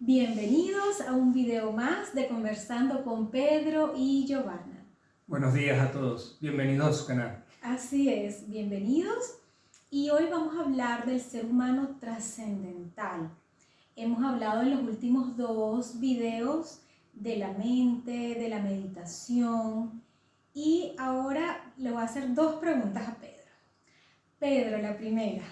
Bienvenidos a un video más de Conversando con Pedro y Giovanna. Buenos días a todos, bienvenidos a su canal. Así es, bienvenidos. Y hoy vamos a hablar del ser humano trascendental. Hemos hablado en los últimos dos videos de la mente, de la meditación. Y ahora le voy a hacer dos preguntas a Pedro. Pedro, la primera.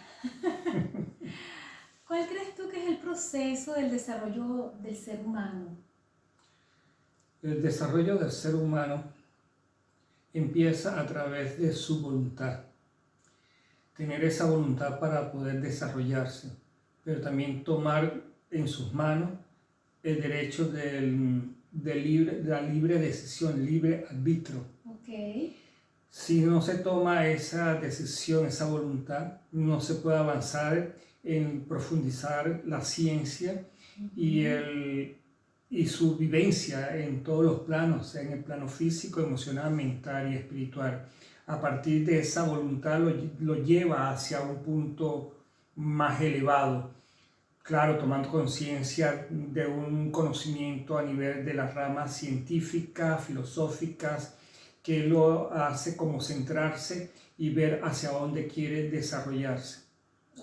¿Cuál crees tú que es el proceso del desarrollo del ser humano? El desarrollo del ser humano empieza a través de su voluntad. Tener esa voluntad para poder desarrollarse, pero también tomar en sus manos el derecho de la libre decisión, libre arbitrio. Okay. Si no se toma esa decisión, esa voluntad, no se puede avanzar en profundizar la ciencia y su vivencia en todos los planos, en el plano físico, emocional, mental y espiritual. A partir de esa voluntad lo lleva hacia un punto más elevado. Claro, tomando conciencia de un conocimiento a nivel de las ramas científicas, filosóficas, que lo hace como centrarse y ver hacia dónde quiere desarrollarse.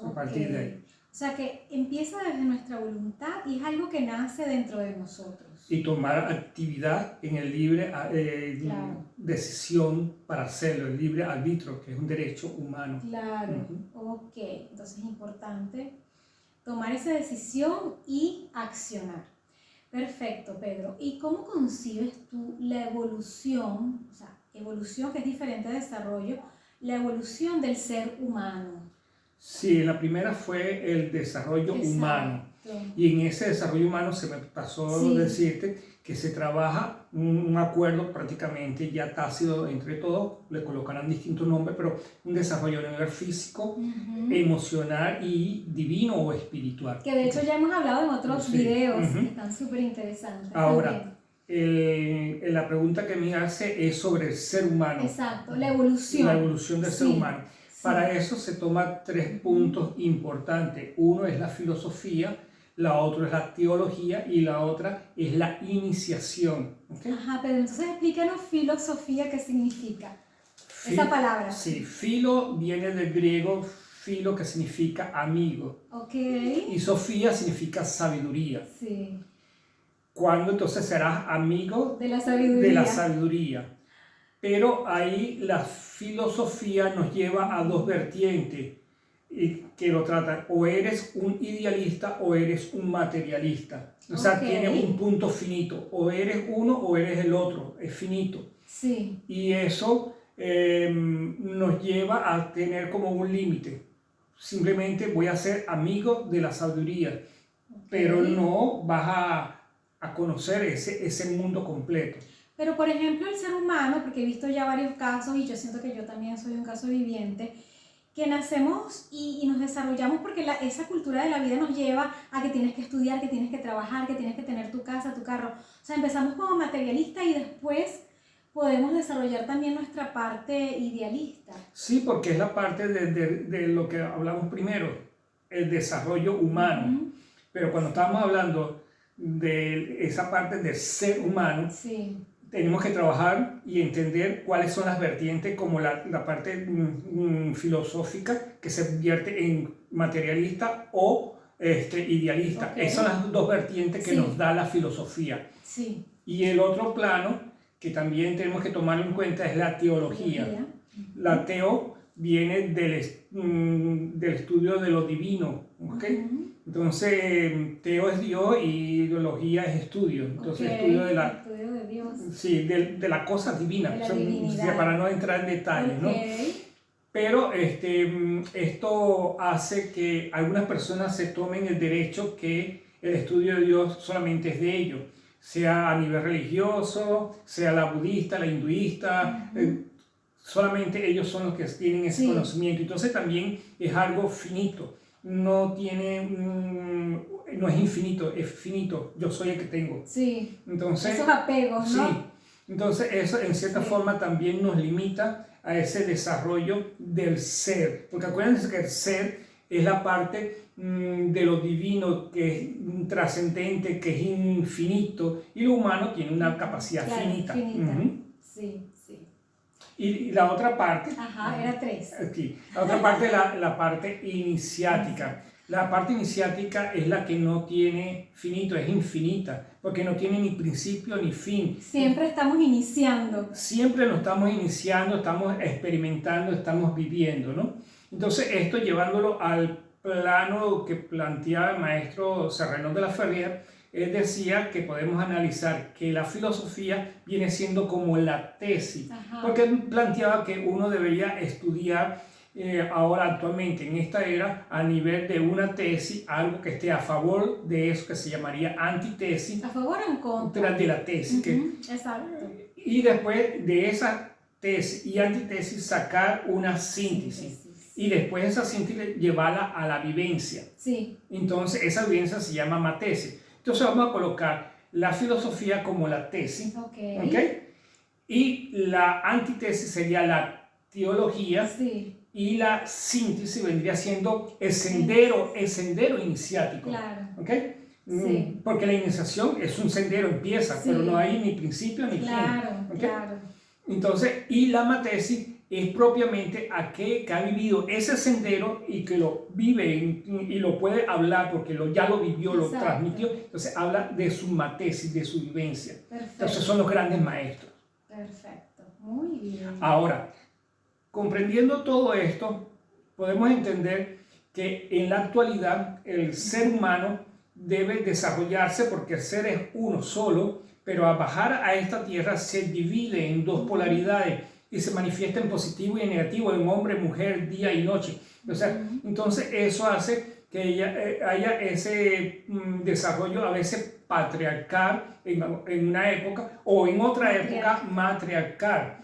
A partir de ahí. O sea que empieza desde nuestra voluntad y es algo que nace dentro de nosotros. Y tomar actividad en el libre decisión para hacerlo, el libre arbitrio, que es un derecho humano. Claro, ok. Entonces es importante tomar esa decisión y accionar. Perfecto, Pedro. ¿Y cómo concibes tú la evolución, o sea, evolución que es diferente de desarrollo, la evolución del ser humano? Sí, la primera fue el desarrollo humano. Y en ese desarrollo humano se me pasó decirte que se trabaja un acuerdo prácticamente ya tácito entre todos, le colocarán distintos nombres, pero un desarrollo a nivel físico, emocional y divino o espiritual. Que de hecho ya hemos hablado en otros videos que están súper interesantes. Ahora, la pregunta que me hace es sobre el ser humano. Exacto, la evolución. La evolución del ser humano. Para eso se toman tres puntos importantes. Uno es la filosofía, la otra es la teología y la otra es la iniciación. ¿Okay? Ajá, pero entonces explícanos filosofía, ¿qué significa esa palabra? Sí, filo viene del griego filo, que significa amigo. Okay. Y sofía significa sabiduría. Sí. ¿Cuándo entonces serás amigo de la sabiduría? De la sabiduría. Pero ahí la filosofía nos lleva a dos vertientes que lo tratan. O eres un idealista o eres un materialista. O sea, tiene un punto finito. O eres uno o eres el otro. Es finito. Sí. Y eso nos lleva a tener como un límite. Simplemente voy a ser amigo de la sabiduría. Pero no vas a conocer ese mundo completo. Pero por ejemplo el ser humano, porque he visto ya varios casos y yo siento que yo también soy un caso viviente, que nacemos y nos desarrollamos porque esa cultura de la vida nos lleva a que tienes que estudiar, que tienes que trabajar, que tienes que tener tu casa, tu carro. O sea, empezamos como materialista y después podemos desarrollar también nuestra parte idealista. Sí, porque es la parte de lo que hablamos primero, el desarrollo humano. Pero cuando estamos hablando de esa parte del ser humano, tenemos que trabajar y entender cuáles son las vertientes, como la parte filosófica, que se vierte en materialista o idealista. Esas son las dos vertientes que nos da la filosofía. Y el otro plano que también tenemos que tomar en cuenta es la teología. La teo viene del estudio de lo divino, Entonces, teo es Dios y ideología es estudio. Entonces, estudio de la... Dios. Sí, de la cosa divina, de la divinidad. Para no entrar en detalles, ¿no? Pero esto hace que algunas personas se tomen el derecho que el estudio de Dios solamente es de ellos, sea a nivel religioso, sea la budista, la hinduista, solamente ellos son los que tienen ese conocimiento. Entonces también es algo finito, no es infinito, es finito, yo soy el que tengo. Sí, entonces, esos apegos, ¿no? Sí, entonces eso en cierta forma también nos limita a ese desarrollo del ser, porque acuérdense que el ser es la parte de lo divino que es trascendente, que es infinito, y lo humano tiene una capacidad finita. Sí, sí. Y la otra parte... Ajá, era 3. Aquí, la otra parte es la parte iniciática. La parte iniciática es la que no tiene finito, es infinita, porque no tiene ni principio ni fin. Siempre estamos iniciando. Siempre lo estamos iniciando, estamos experimentando, estamos viviendo, ¿no? Entonces, esto llevándolo al plano que planteaba el maestro Serrano de la Ferrier, él decía que podemos analizar que la filosofía viene siendo como la tesis, porque él planteaba que uno debería estudiar ahora actualmente en esta era a nivel de una tesis, algo que esté a favor de eso que se llamaría antitesis. ¿A favor o en contra? De la tesis. Exacto. Y después de esa tesis y antitesis sacar una síntesis. Y después de esa síntesis llevarla a la vivencia. Sí. Entonces esa vivencia se llama matesis. Entonces vamos a colocar la filosofía como la tesis. ¿Okay? Y la antitesis sería la teología. Sí. Y la síntesis vendría siendo el sendero iniciático. Claro. ¿Okay? Sí. Porque la iniciación es un sendero, empieza, pero no hay ni principio ni fin. ¿Okay? Claro. Entonces, y la matesis es propiamente aquel que ha vivido ese sendero y que lo vive y lo puede hablar porque ya lo vivió, lo transmitió. Entonces habla de su matesis, de su vivencia. Perfecto. Entonces son los grandes maestros. Perfecto, muy bien. Ahora, comprendiendo todo esto, podemos entender que en la actualidad el ser humano debe desarrollarse porque el ser es uno solo, pero al bajar a esta tierra se divide en dos polaridades y se manifiesta en positivo y en negativo, en hombre, mujer, día y noche. O sea, entonces eso hace que haya ese desarrollo a veces patriarcal en una época o en otra época matriarcal.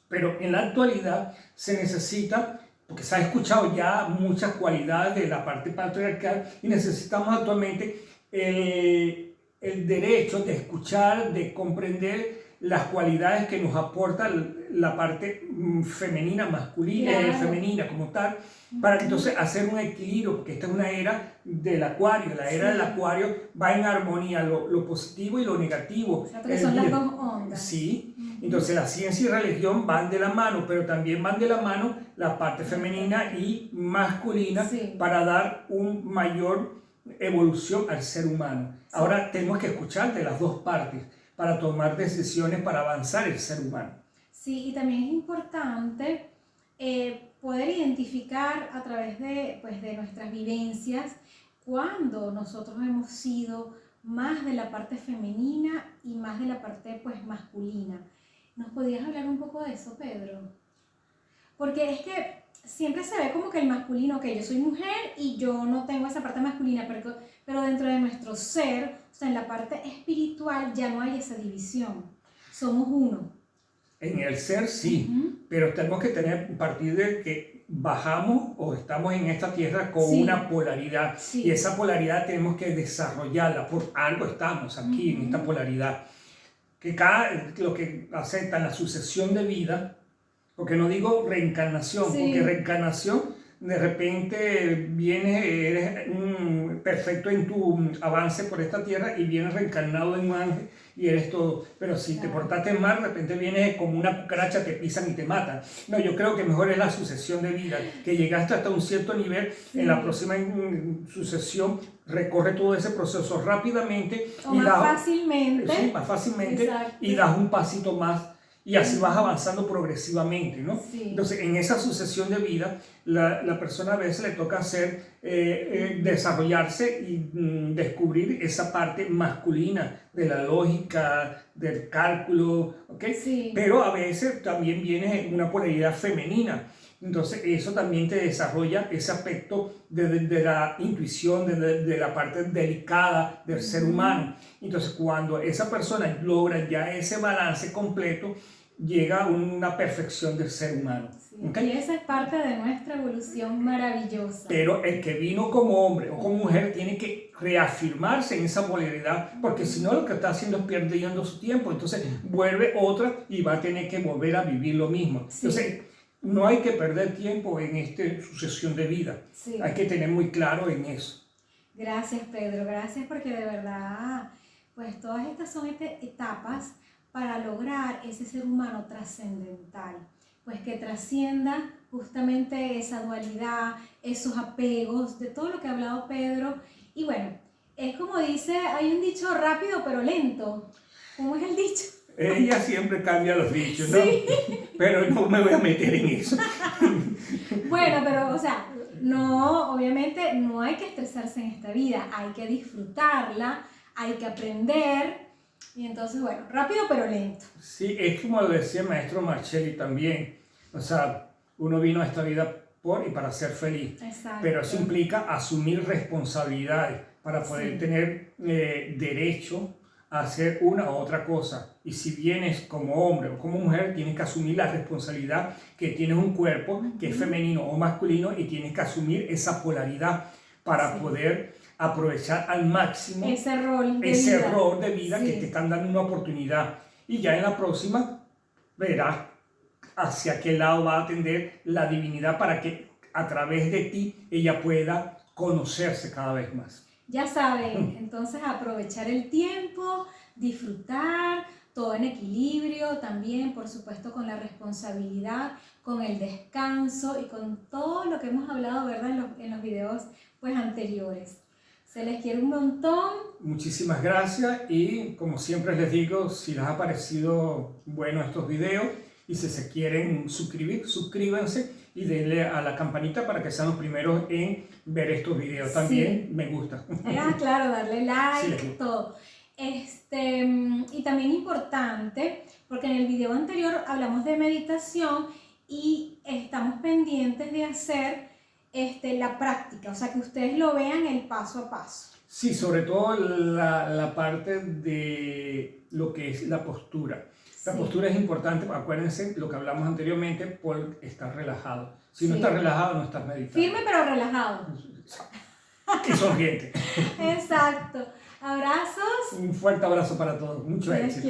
Pero en la actualidad se necesita, porque se ha escuchado ya muchas cualidades de la parte patriarcal y necesitamos actualmente el derecho de escuchar, de comprender las cualidades que nos aporta la parte femenina, masculina, femenina como tal, para que entonces hacer un equilibrio, porque esta es una era del acuario, la era del acuario va en armonía, lo positivo y lo negativo. O sea, porque son las dos ondas. Sí, entonces la ciencia y religión van de la mano, pero también van de la mano la parte femenina y masculina para dar un mayor evolución al ser humano. Ahora tenemos que escuchar de las dos partes para tomar decisiones para avanzar el ser humano. Sí, y también es importante poder identificar a través de nuestras vivencias cuando nosotros hemos sido más de la parte femenina y más de la parte masculina. ¿Nos podrías hablar un poco de eso, Pedro? Porque es que siempre se ve como que el masculino, que yo soy mujer y yo no tengo esa parte masculina, pero dentro de nuestro ser, o sea, en la parte espiritual ya no hay esa división. Somos uno. En el ser sí, pero tenemos que partir de que bajamos o estamos en esta tierra con una polaridad y esa polaridad tenemos que desarrollarla, por algo estamos aquí en esta polaridad. Que lo que aceptan la sucesión de vida, porque no digo reencarnación, porque reencarnación de repente eres perfecto en tu avance por esta tierra y vienes reencarnado en un ángel y eres todo. Pero si te portaste mal, de repente vienes como una cucaracha, te pisan y te matan. No, yo creo que mejor es la sucesión de vida, que llegaste hasta un cierto nivel, en la próxima sucesión recorre todo ese proceso rápidamente. Fácilmente. Sí, más fácilmente. Exacto. Y das un pasito más. Y así vas avanzando progresivamente, ¿no? Entonces, en esa sucesión de vida, la persona a veces le toca desarrollarse y descubrir esa parte masculina de la lógica, del cálculo, ¿ok? Pero a veces también viene una polaridad femenina. Entonces, eso también te desarrolla ese aspecto de la intuición, de la parte delicada del ser humano. Entonces, cuando esa persona logra ya ese balance completo, llega a una perfección del ser humano. ¿Okay? Y esa es parte de nuestra evolución maravillosa. Pero el que vino como hombre o como mujer tiene que reafirmarse en esa polaridad, porque si no lo que está haciendo es perdiendo su tiempo, entonces vuelve otra y va a tener que volver a vivir lo mismo. Entonces, no hay que perder tiempo en esta sucesión de vida. Sí. Hay que tener muy claro en eso. Gracias, Pedro, gracias, porque de verdad, pues todas estas son etapas para lograr ese ser humano trascendental, pues que trascienda justamente esa dualidad, esos apegos, de todo lo que ha hablado Pedro. Y bueno, es como dice, hay un dicho rápido pero lento. ¿Cómo es el dicho? Ella siempre cambia los dichos, ¿no? Sí. Pero no me voy a meter en eso. Bueno, pero, o sea, no, obviamente no hay que estresarse en esta vida, hay que disfrutarla, hay que aprender. Y entonces, bueno, rápido pero lento. Sí, es como lo decía el maestro Marcelli también. O sea, uno vino a esta vida por y para ser feliz. Exacto. Pero eso implica asumir responsabilidades para poder tener derecho a hacer una u otra cosa. Y si vienes como hombre o como mujer, tienes que asumir la responsabilidad que tienes un cuerpo que es femenino o masculino, y tienes que asumir esa polaridad para poder aprovechar al máximo ese rol de vida que te están dando una oportunidad. Y ya en la próxima verás hacia qué lado va a tender la divinidad para que a través de ti ella pueda conocerse cada vez más. Ya saben, entonces aprovechar el tiempo, disfrutar, todo en equilibrio también, por supuesto, con la responsabilidad, con el descanso y con todo lo que hemos hablado, ¿verdad?, en los videos pues anteriores. Se les quiere un montón. Muchísimas gracias, y como siempre les digo, si les ha parecido bueno estos videos y si se quieren suscribir, suscríbanse y denle a la campanita para que sean los primeros en ver estos videos. También me gusta. Claro, darle like, sí, todo. Y también importante, porque en el video anterior hablamos de meditación y estamos pendientes de hacer la práctica, o sea, que ustedes lo vean el paso a paso. Sí, sobre todo la parte de lo que es la postura. La postura es importante, acuérdense lo que hablamos anteriormente, por estar relajado. Si no estás relajado, no estás meditando. Firme pero relajado. Y sonriente. Exacto. Abrazos. Un fuerte abrazo para todos. Mucho éxito.